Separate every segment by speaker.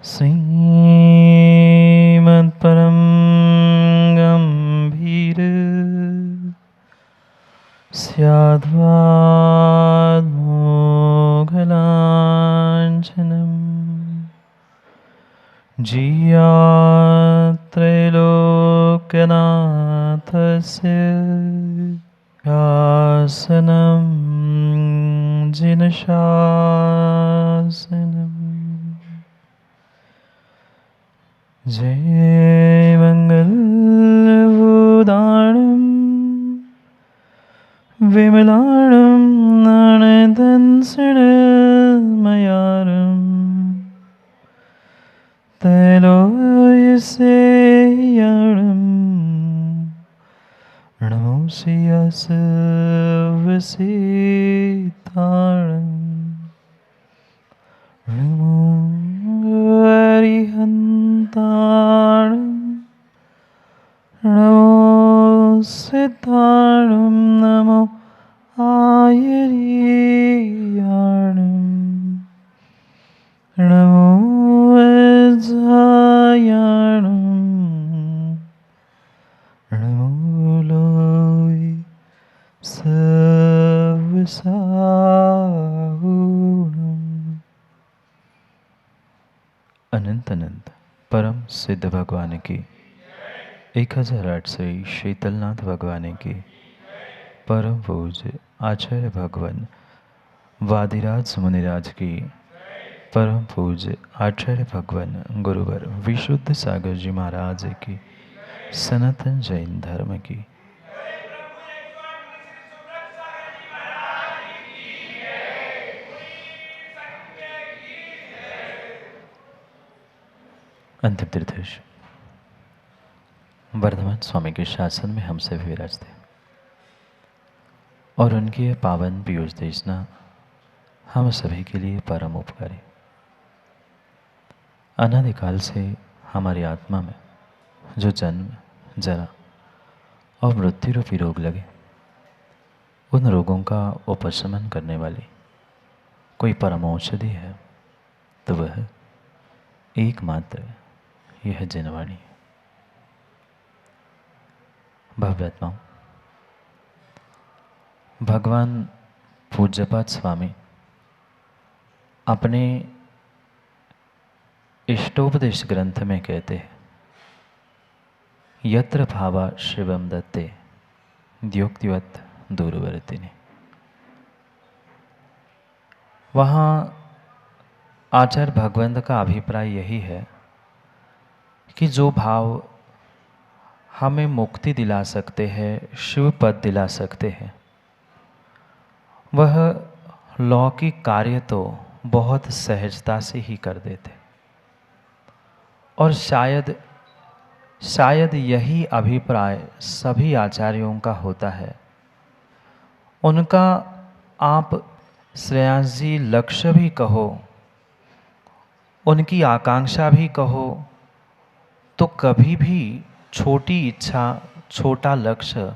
Speaker 1: श्रीमत्परं गम्भीर स्याद्वादमोघलाञ्छनं जियात्रैलोक्यनाथस्य शासनं जिनशासनम्। जय मंगलभूताणं विमलाणं नानदंसनमयारं त्रैलोक्यसेयं नमोऽस्यास्वसितारं नमो हरिहन्तारं नमो सिद्धारं नमो आयर्याणं नमो वज्रायाणं नमो लोय सर्वसाहुणम्। अनंत अनंत परम सिद्ध भगवान की 1008 श्री शीतलनाथ भगवान की परम पूज्य आचार्य भगवान वादिराज मुनिराज की परम पूज्य आचार्य भगवान गुरुवर विशुद्ध सागर जी महाराज की सनातन जैन धर्म की अंतिम तीर्थेश वर्धमान स्वामी के शासन में हम सभी विराजते और उनकी यह पावन पीयूष देशना हम सभी के लिए परम उपकारी। अनादिकाल से हमारी आत्मा में जो जन्म जरा और मृत्यु रूपी रोग लगे, उन रोगों का उपशमन करने वाली कोई परम औषधि है तो वह एकमात्र यह जिनवाणी। भव्यात्माओं, भगवान पूज्यपाद स्वामी अपने इष्टोपदेश ग्रंथ में कहते हैं, यत्र भावा शिवम दत्ते द्योक्तिवत दूरवर्तिनी। वहाँ आचार्य भगवंत का अभिप्राय यही है कि जो भाव हमें मुक्ति दिला सकते हैं, शिव पद दिला सकते हैं, वह लौकिक कार्य तो बहुत सहजता से ही कर देते। और शायद यही अभिप्राय सभी आचार्यों का होता है। उनका आप श्रेयांश जी लक्ष्य भी कहो, उनकी आकांक्षा भी कहो, तो कभी भी छोटी इच्छा, छोटा लक्ष्य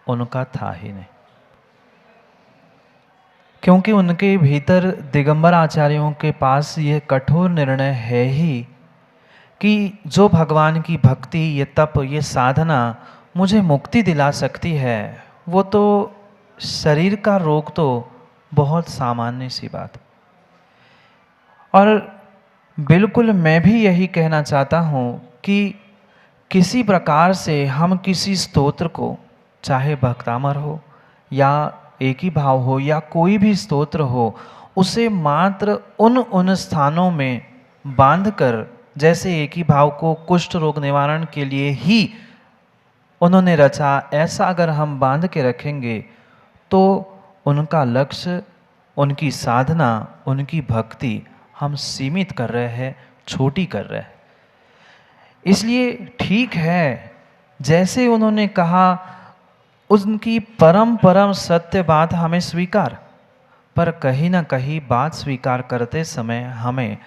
Speaker 1: उनका था ही नहीं। क्योंकि उनके भीतर दिगंबर आचार्यों के पास ये कठोर निर्णय है ही कि जो भगवान की भक्ति, ये तप, ये साधना मुझे मुक्ति दिला सकती है, वो तो शरीर का रोग तो बहुत सामान्य सी बात। और बिल्कुल मैं भी यही कहना चाहता हूँ कि किसी प्रकार से हम किसी स्तोत्र को, चाहे भक्तामर हो या एक ही भाव हो या कोई भी स्तोत्र हो, उसे मात्र उन स्थानों में बांधकर, जैसे एक ही भाव को कुष्ठ रोग निवारण के लिए ही उन्होंने रचा, ऐसा अगर हम बांध के रखेंगे तो उनका लक्ष्य, उनकी साधना, उनकी भक्ति हम सीमित कर रहे हैं, छोटी कर रहे हैं। इसलिए ठीक है, जैसे उन्होंने कहा, उनकी परम सत्य बात हमें स्वीकार, पर कहीं ना कहीं बात स्वीकार करते समय हमें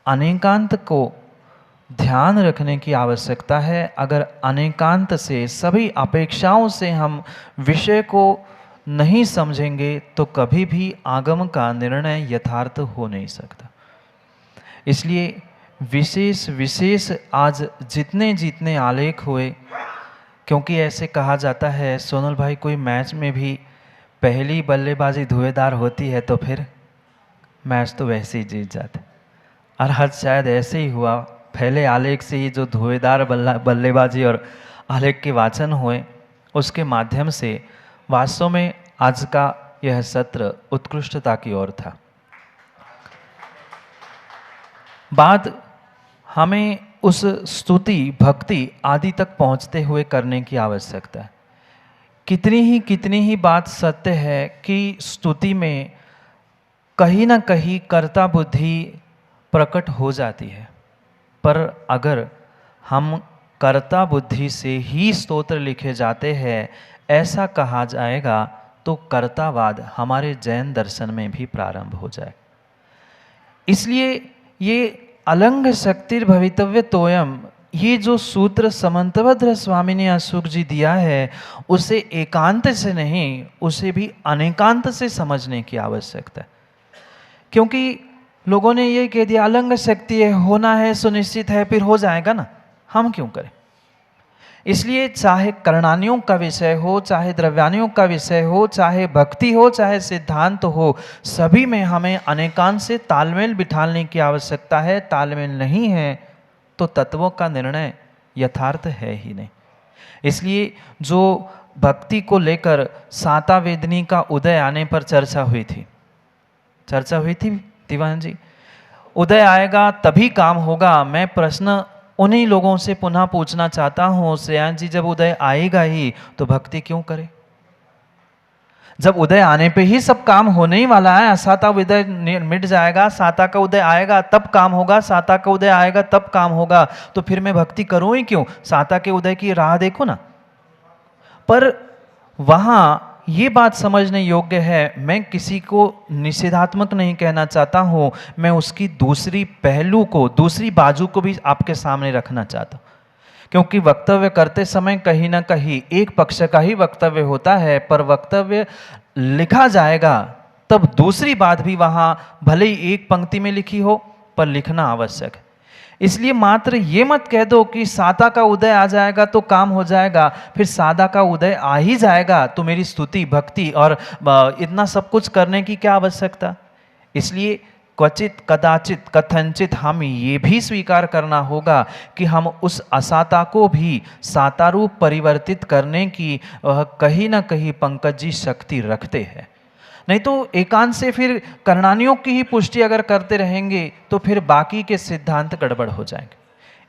Speaker 1: अनेकांत को ध्यान रखने की आवश्यकता है। अगर अनेकांत से, सभी अपेक्षाओं से हम विषय को नहीं समझेंगे तो कभी भी आगम का निर्णय यथार्थ हो नहीं सकता। इसलिए विशेष विशेष आज जितने जितने आलेख हुए, क्योंकि ऐसे कहा जाता है सोनल भाई, कोई मैच में भी पहली बल्लेबाजी धुएंधार होती है तो फिर मैच तो वैसे ही जीत जाते। और आज शायद ऐसे ही हुआ, पहले आलेख से ही जो धुएंधार बल्लेबाजी और आलेख के वाचन हुए, उसके माध्यम से वास्तव में आज का यह सत्र उत्कृष्टता की ओर था। बात हमें उस स्तुति भक्ति आदि तक पहुंचते हुए करने की आवश्यकता है। कितनी ही बात सत्य है कि स्तुति में कहीं ना कहीं कर्ता बुद्धि प्रकट हो जाती है, पर अगर हम कर्ता बुद्धि से ही स्तोत्र लिखे जाते हैं ऐसा कहा जाएगा तो कर्तावाद हमारे जैन दर्शन में भी प्रारंभ हो जाए। इसलिए ये अलंग शक्तिर भवितव्य तोयम, ये जो सूत्र समंतभद्र स्वामी ने अशोक जी दिया है, उसे एकांत से नहीं, उसे भी अनेकांत से समझने की आवश्यकता है। क्योंकि लोगों ने ये कह दिया अलंग शक्ति है, होना है, सुनिश्चित है, फिर हो जाएगा ना, हम क्यों करें। इसलिए चाहे करणानियों का विषय हो, चाहे द्रव्यानियों का विषय हो, चाहे भक्ति हो, चाहे सिद्धांत हो, सभी में हमें अनेकांत से तालमेल बिठाने की आवश्यकता है। तालमेल नहीं है तो तत्वों का निर्णय यथार्थ है ही नहीं। इसलिए जो भक्ति को लेकर साता वेदनी का उदय आने पर चर्चा हुई थी दीवान जी, उदय आएगा तभी काम होगा। मैं प्रश्न उन्हीं लोगों से पुनः पूछना चाहता हूं, श्रेयान जी, जब उदय आएगा ही तो भक्ति क्यों करें? जब उदय आने पे ही सब काम होने ही वाला है, साता उदय मिट जाएगा, साता का उदय आएगा तब काम होगा, साता का उदय आएगा तब काम होगा, तो फिर मैं भक्ति करूं ही क्यों? साता के उदय की राह देखो ना। पर वहां ये बात समझने योग्य है, मैं किसी को निषेधात्मक नहीं कहना चाहता हूं, मैं उसकी दूसरी पहलू को, दूसरी बाजू को भी आपके सामने रखना चाहता हूं। क्योंकि वक्तव्य करते समय कहीं ना कहीं एक पक्ष का ही वक्तव्य होता है, पर वक्तव्य लिखा जाएगा तब दूसरी बात भी वहां भले ही एक पंक्ति में लिखी हो पर लिखना आवश्यक है। इसलिए मात्र ये मत कह दो कि साता का उदय आ जाएगा तो काम हो जाएगा, फिर सादा का उदय आ ही जाएगा तो मेरी स्तुति भक्ति और इतना सब कुछ करने की क्या आवश्यकता। इसलिए क्वचित कदाचित कथनचित हम ये भी स्वीकार करना होगा कि हम उस असाता को भी साता रूप परिवर्तित करने की कहीं ना कहीं पंकज जी शक्ति रखते हैं। नहीं तो एकांत से फिर करणानियों की ही पुष्टि अगर करते रहेंगे तो फिर बाकी के सिद्धांत गड़बड़ हो जाएंगे।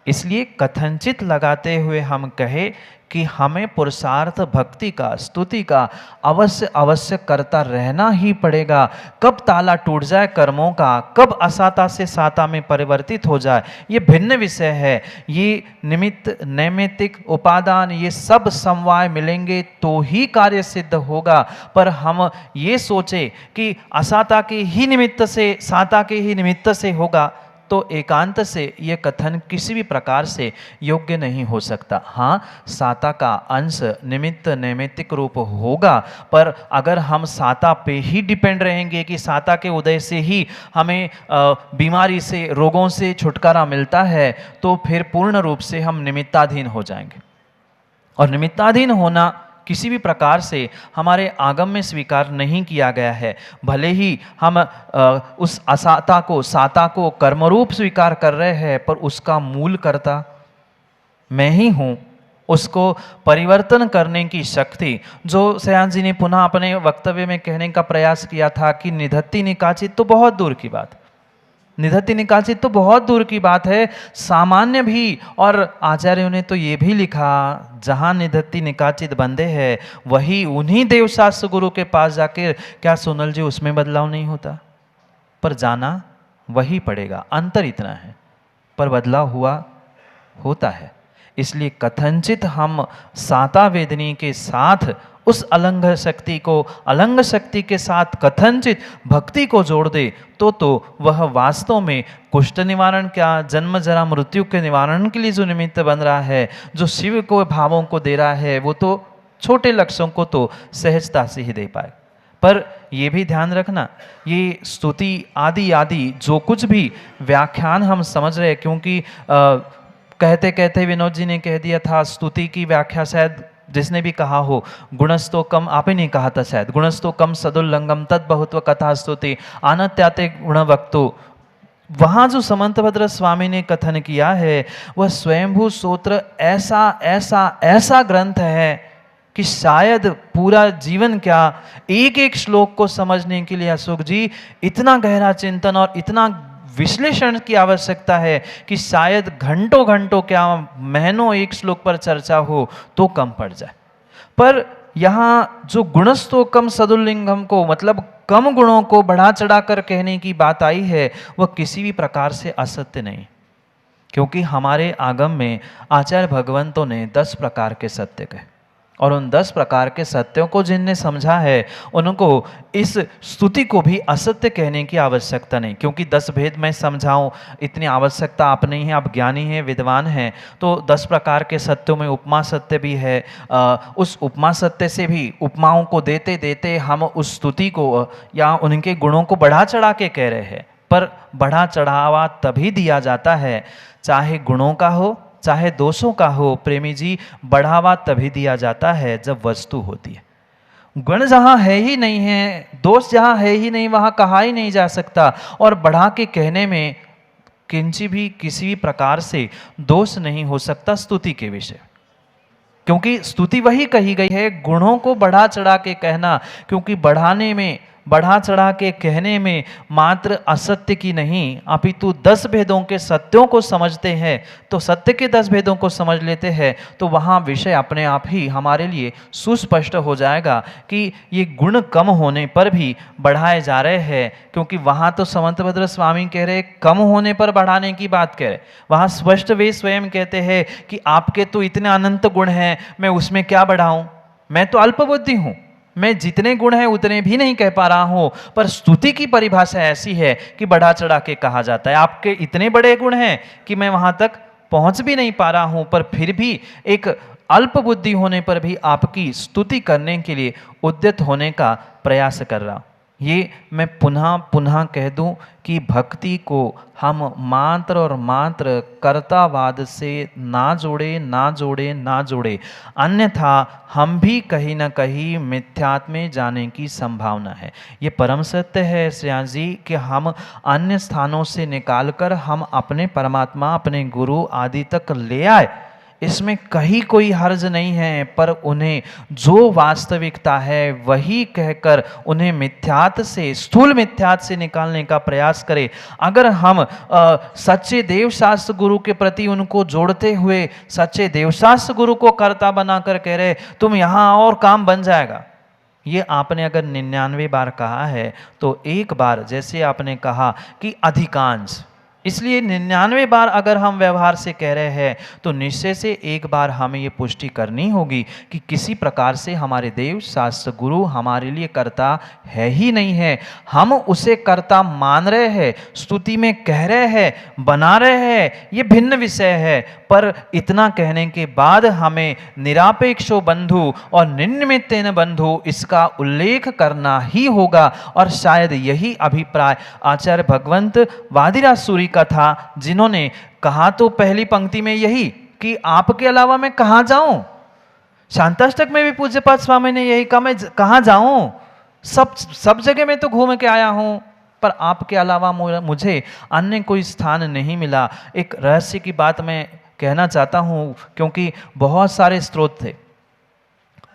Speaker 1: इसलिए कथनचित लगाते हुए हम कहे कि हमें पुरुषार्थ भक्ति का, स्तुति का अवश्य करता रहना ही पड़ेगा। कब ताला टूट जाए कर्मों का, कब असाता से साता में परिवर्तित हो जाए, ये भिन्न विषय है। ये निमित्त, नैमित्तिक, उपादान, ये सब समवाय मिलेंगे तो ही कार्य सिद्ध होगा। पर हम ये सोचे कि असाता के ही निमित्त से, साता के ही निमित्त से होगा, तो एकांत से यह कथन किसी भी प्रकार से योग्य नहीं हो सकता। हाँ, साता का अंश निमित्त नैमित्तिक रूप होगा, पर अगर हम साता पे ही डिपेंड रहेंगे कि साता के उदय से ही हमें बीमारी से, रोगों से छुटकारा मिलता है, तो फिर पूर्ण रूप से हम निमित्ताधीन हो जाएंगे। और निमित्ताधीन होना किसी भी प्रकार से हमारे आगम में स्वीकार नहीं किया गया है। भले ही हम उस असाता को, साता को कर्मरूप स्वीकार कर रहे हैं, पर उसका मूल कर्ता मैं ही हूँ। उसको परिवर्तन करने की शक्ति, जो श्रेयांश जी ने पुनः अपने वक्तव्य में कहने का प्रयास किया था कि निधत्ति निकाचित, तो बहुत दूर की बात, निधत्ति निकाचित तो बहुत दूर की बात है, सामान्य भी। और आचार्यों ने तो ये भी लिखा, जहाँ निधत्ति निकाचित बंदे हैं वही उन्हीं देवशास्त्र गुरु के पास जाकर, क्या सोनल जी उसमें बदलाव नहीं होता? पर जाना वही पड़ेगा, अंतर इतना है, पर बदलाव हुआ होता है। इसलिए कथनचित हम साता वेदनी के साथ उस अलंग शक्ति को, अलंग शक्ति के साथ कथनचित भक्ति को जोड़ दे तो वह वास्तव में कुष्ठ निवारण, क्या जन्म जरा मृत्यु के निवारण के लिए जो निमित्त बन रहा है, जो शिव को भावों को दे रहा है, वो तो छोटे लक्ष्यों को तो सहजता से ही दे पाए। पर ये भी ध्यान रखना, ये स्तुति आदि आदि जो कुछ भी व्याख्यान हम समझ रहे हैं, क्योंकि कहते कहते विनोद जी ने कह दिया था स्तुति की व्याख्या शायद जिसने भी कहा हो, गुणस्तो कम, आप ही नहीं कहा था शायद, गुणस्तो कम सदुल्लंगम तद बहुत्व कथा स्तुति आनत्याते गुण वक्तु। वहाँ जो समंतभद्र स्वामी ने कथन किया है वह स्वयंभू सूत्र ऐसा ऐसा ऐसा ग्रंथ है कि शायद पूरा जीवन क्या एक एक श्लोक को समझने के लिए अशोक जी इतना गहरा चिंतन और इतना विश्लेषण की आवश्यकता है कि शायद घंटों घंटों क्या महीनों एक श्लोक पर चर्चा हो तो कम पड़ जाए। पर यहाँ जो गुणस्थो कम सदुल्लिंगम को, मतलब कम गुणों को बढ़ा चढ़ा कर कहने की बात आई है, वह किसी भी प्रकार से असत्य नहीं, क्योंकि हमारे आगम में आचार्य भगवंतों ने 10 प्रकार के सत्य कहे, और उन 10 प्रकार के सत्यों को जिनने समझा है उनको इस स्तुति को भी असत्य कहने की आवश्यकता नहीं, क्योंकि 10 भेद मैं समझाऊं इतनी आवश्यकता आप नहीं है, आप ज्ञानी हैं, विद्वान हैं, तो 10 प्रकार के सत्यों में उपमा सत्य भी है। उस उपमा सत्य से भी उपमाओं को देते देते हम उस स्तुति को या उनके गुणों को बढ़ा चढ़ा के कह रहे हैं, पर बढ़ा चढ़ावा तभी दिया जाता है, चाहे गुणों का हो चाहे दोषों का हो प्रेमी जी, बढ़ावा तभी दिया जाता है जब वस्तु होती है। गुण जहां है ही नहीं है, दोष जहां है ही नहीं, वहां कहा ही नहीं जा सकता, और बढ़ा के कहने में किंची भी किसी भी प्रकार से दोष नहीं हो सकता स्तुति के विषय, क्योंकि स्तुति वही कही गई है, गुणों को बढ़ा चढ़ा के कहना, क्योंकि बढ़ाने में, बढ़ा चढ़ा के कहने में मात्र असत्य की नहीं अपितु 10 भेदों के सत्यों को समझते हैं, तो सत्य के 10 भेदों को समझ लेते हैं, तो वहाँ विषय अपने आप ही हमारे लिए सुस्पष्ट हो जाएगा कि ये गुण कम होने पर भी बढ़ाए जा रहे हैं, क्योंकि वहाँ तो समंतभद्र स्वामी कह रहे कम होने पर बढ़ाने की बात कह रहे, वहाँ स्पष्ट वे स्वयं कहते हैं कि आपके तो इतने अनंत गुण हैं, मैं उसमें क्या बढ़ाऊं, मैं तो अल्पबुद्धि हूं, मैं जितने गुण हैं उतने भी नहीं कह पा रहा हूं, पर स्तुति की परिभाषा ऐसी है कि बढ़ा चढ़ा के कहा जाता है, आपके इतने बड़े गुण हैं कि मैं वहां तक पहुंच भी नहीं पा रहा हूं, पर फिर भी एक अल्प बुद्धि होने पर भी आपकी स्तुति करने के लिए उद्यत होने का प्रयास कर रहा हूं। ये मैं पुनः पुनः कह दूं कि भक्ति को हम मात्र और मात्र कर्तावाद से ना जोड़े ना जोड़े ना जोड़े, अन्यथा हम भी कहीं ना कहीं मिथ्यात्व में जाने की संभावना है। ये परम सत्य है श्रेयांश जी कि हम अन्य स्थानों से निकालकर हम अपने परमात्मा, अपने गुरु आदि तक ले आए, इसमें कहीं कोई हर्ज नहीं है, पर उन्हें जो वास्तविकता है वही कहकर उन्हें मिथ्यात से, स्थूल मिथ्यात से निकालने का प्रयास करें। अगर हम सच्चे देवशास्त्र गुरु के प्रति उनको जोड़ते हुए सच्चे देवशास्त्र गुरु को कर्ता बनाकर कह रहे तुम यहाँ और काम बन जाएगा, ये आपने अगर 99 बार कहा है तो एक बार जैसे आपने कहा कि अधिकांश, इसलिए 99 बार अगर हम व्यवहार से कह रहे हैं तो निश्चय से एक बार हमें ये पुष्टि करनी होगी कि किसी प्रकार से हमारे देव शास्त्र गुरु हमारे लिए कर्ता है ही नहीं है, हम उसे कर्ता मान रहे हैं, स्तुति में कह रहे हैं, बना रहे हैं, ये भिन्न विषय है, पर इतना कहने के बाद हमें निरापेक्षो बंधु और निन्मित्तेन बंधु इसका उल्लेख करना ही होगा। और शायद यही अभिप्राय आचार्य भगवंत वादिराज सूरी का था, जिन्होंने कहा तो पहली पंक्ति में यही कि आपके अलावा मैं कहां जाऊं। शांताष्टक में भी पूज्यपाद स्वामी ने यही कहा, मैं कहां जाऊं, सब जगह में तो घूम के आया हूं, पर आपके अलावा मुझे अन्य कोई स्थान नहीं मिला। एक रहस्य की बात मैं कहना चाहता हूं, क्योंकि बहुत सारे स्रोत थे,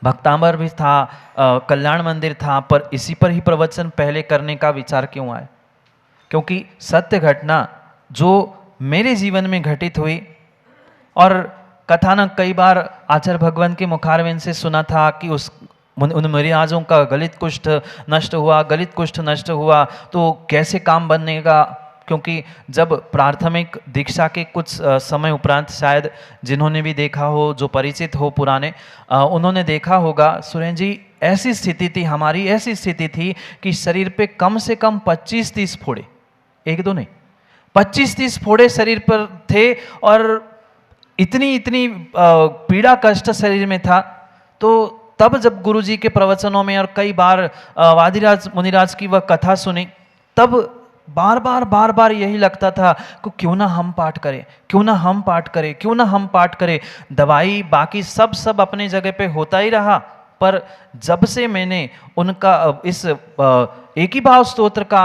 Speaker 1: भक्तांबर भी था, कल्याण मंदिर था, पर इसी पर ही प्रवचन पहले करने का विचार क्यों आया, क्योंकि सत्य घटना जो मेरे जीवन में घटित हुई, और कथानक कई बार आचार्य भगवंत के मुखारविंद से सुना था कि उन मरीजों का गलित कुष्ठ नष्ट हुआ, गलित कुष्ठ नष्ट हुआ तो कैसे काम बनेगा, क्योंकि जब प्राथमिक दीक्षा के कुछ समय उपरांत, शायद जिन्होंने भी देखा हो, जो परिचित हो पुराने, उन्होंने देखा होगा सुरेंद्र जी, ऐसी स्थिति थी हमारी, ऐसी स्थिति थी कि शरीर पे कम से कम 25-30 फोड़े, एक दो नहीं, 25-30 फोड़े शरीर पर थे, और इतनी पीड़ा कष्ट शरीर में था। तो तब जब गुरु जी के प्रवचनों में और कई बार वादिराज मुनिराज की वह कथा सुनी, तब बार बार यही लगता था कि क्यों ना हम पाठ करें, क्यों ना हम पाठ करें, क्यों ना हम पाठ करें। दवाई बाकी सब अपनी जगह पे होता ही रहा, पर जब से मैंने उनका इस एक ही भाव स्तोत्र का,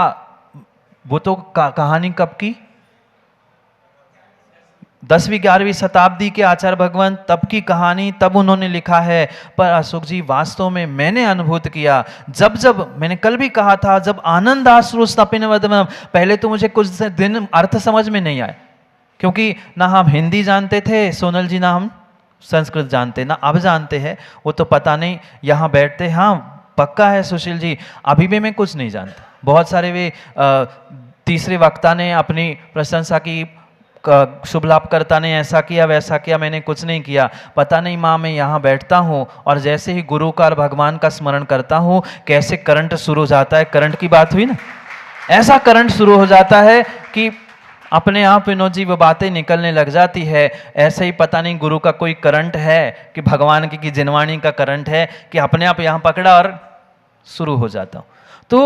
Speaker 1: वो तो कहानी कब की, 10वीं 11वीं शताब्दी के आचार्य भगवान तब की कहानी, तब उन्होंने लिखा है। पर अशोक जी वास्तव में मैंने अनुभूत किया, जब मैंने कल भी कहा था, जब आनंद आश्रु स्तपिन वदनम, पहले तो मुझे कुछ दिन अर्थ समझ में नहीं आए, क्योंकि ना हम हिंदी जानते थे सोनल जी, ना हम संस्कृत जानते, ना अब जानते हैं, वो तो पता नहीं। यहाँ बैठते, हाँ पक्का है सुशील जी, अभी भी मैं कुछ नहीं जानता। बहुत सारे वे तीसरे वक्ता ने अपनी प्रशंसा की, शुभ लाभकर्ता ने ऐसा किया वैसा किया, मैंने कुछ नहीं किया। पता नहीं माँ, मैं यहाँ बैठता हूँ और जैसे ही गुरु का और भगवान का स्मरण करता हूँ, कैसे करंट शुरू हो जाता है। करंट की बात हुई ना, ऐसा करंट शुरू हो जाता है कि अपने आप विनोद जी वो बातें निकलने लग जाती है। ऐसे ही पता नहीं गुरु का कोई करंट है कि भगवान की जिनवाणी का करंट है कि अपने आप यहाँ पकड़ा और शुरू हो जाता हूँ। तो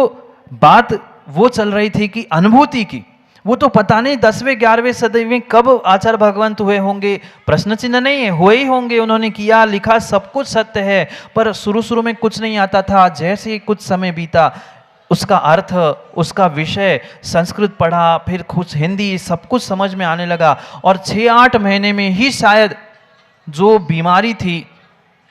Speaker 1: बात वो चल रही थी कि अनुभूति की, वो तो पता नहीं 10वें 11वें सदी में कब आचार्य भगवंत हुए होंगे, प्रश्न चिन्ह नहीं है, हुए ही होंगे। उन्होंने किया लिखा सब कुछ सत्य है, पर शुरू में कुछ नहीं आता था। जैसे ही कुछ समय बीता, उसका अर्थ, उसका विषय, संस्कृत पढ़ा, फिर कुछ हिंदी, सब कुछ समझ में आने लगा। और 6-8 महीने में ही शायद जो बीमारी थी,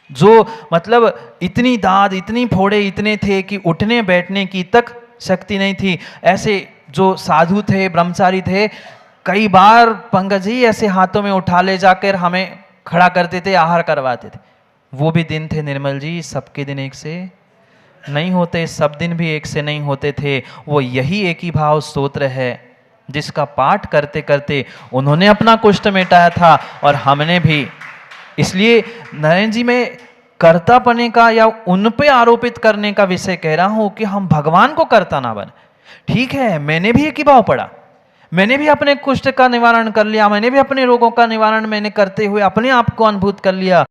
Speaker 1: जो मतलब इतनी दाद, इतनी फोड़े इतने थे कि उठने बैठने की तक शक्ति नहीं थी। ऐसे जो साधु थे, ब्रह्मचारी थे, कई बार पंकज जी ऐसे हाथों में उठा ले जाकर हमें खड़ा करते थे, आहार करवाते थे। वो भी दिन थे निर्मल जी, सबके दिन एक से नहीं होते, सब दिन भी एक से नहीं होते थे। वो यही एक ही भाव स्तोत्र है जिसका पाठ करते करते उन्होंने अपना कुष्ठ मिटाया था और हमने भी। इसलिए नरेंद्र जी, मैं कर्तापने का या उन पे आरोपित करने का विषय कह रहा हूं कि हम भगवान को कर्ता ना बने। ठीक है, मैंने भी एक ही भाव पढ़ा, मैंने भी अपने कुष्ठ का निवारण कर लिया, मैंने भी अपने रोगों का निवारण मैंने करते हुए अपने आप को अनुभूत कर लिया।